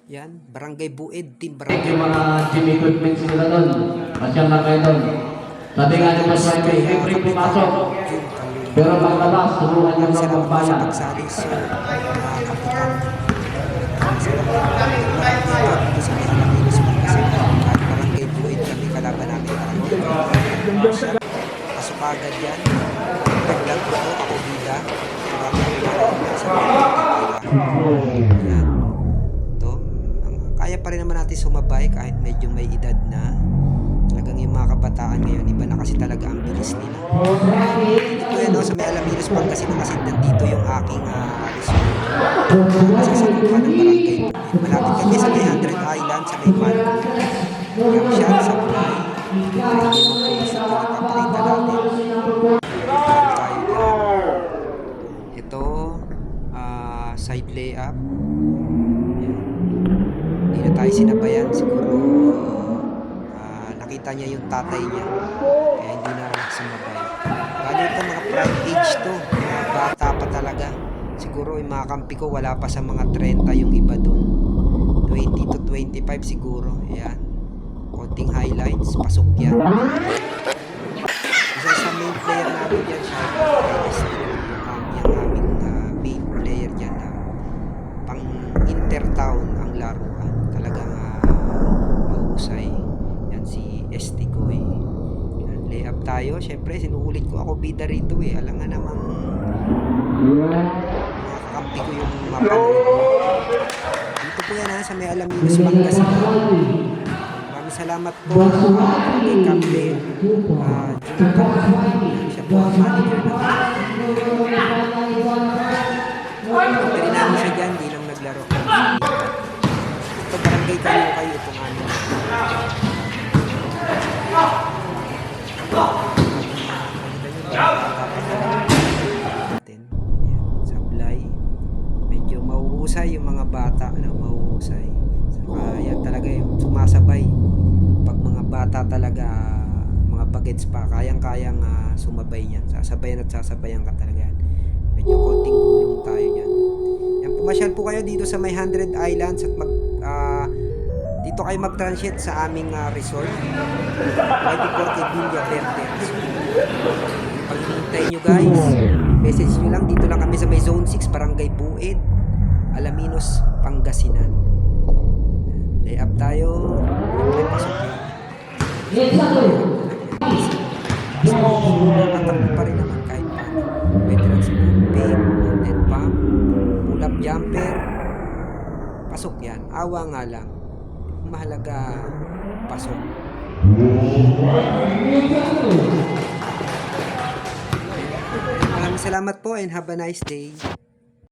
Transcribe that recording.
Yan, Barangay Buid, Team Barangay Yung Buid. mga gym equipment sila doon. Masyal na kayo doon. Sabi nga nyo mas libre pumasok. Pero pagkabas, tulungan nyo ng pagbayan. Pagsali, so, kapitan. Salamat dito sa mga Alaminos kasi Barangay Buid kami kalaban namin. Pasok agad yan. Naglag ko ako bida. Yan. Ito. Kaya pa rin naman natin sumabay kahit medyo may edad na. Talagang yung mga kabataan ngayon, iba na kasi talaga ang bilis nila. Ito yan o, sa may Alaminos pang kasi nakasindan dito yung aking resort. Masasagot pa ng barangay. Malapit kami sa may 100 Island, sa may Malmo. Yung shot sa Bulay. Barangay mo po sa pinapakita natin. Ito, side layup. Hindi na tayo sinabayan. Siguro, nakita niya yung tatay niya. Kaya hindi na sumabay. Bali ito, mga prime age to. Mga bata pa talaga. Siguro yung mga kampi ko, wala pa sa mga 30 yung iba dun. 20 to 25 siguro. Ayan. Konting highlights. Pasok yan. Isa sa main player namin yan. Siya yung aming main player yan. Pang Intertown ang laruan. Talagang mahusay. Yan si ST Koy. Yan, layup tayo. Siyempre, sinuulit ko ako bida rito eh. Alam nga namang makakampi ko yung mapa. Dito po yan sa may Alaminos Pangasinan. Maraming salamat po kay Captain Junta. Siya po ang manager natin. Pagkari namin siya dyan, di lang naglaro. Ito barangay kayo itong ano. Sablay. Medyo mahuhusay yung mga bata, mahuhusay. Saka yan talaga yung sumasabay. Pag mga bata talaga, mga bagets pa, kayang-kayang sumabay niyan. Sasabayan at sasabayan ka talaga yan. Medyo konting gulong tayo dyan. Yan, pumasyal po kayo dito sa may 100 Islands at dito kayo mag-transit sa aming resort. Right before kay Villa Verde. Pag hinintay nyo guys, message nyo lang. Dito lang kami sa may Zone 6, Barangay Buid, Alaminos, Pangasinan. Lay up tayo. Pasok nyo. Nakatakbo pa rin naman kahit paano. Veterans moving, then pump, pull-up jumper. Pasok yan. Awa nga lang. Mahalaga, pasok. Maraming salamat po and have a nice day.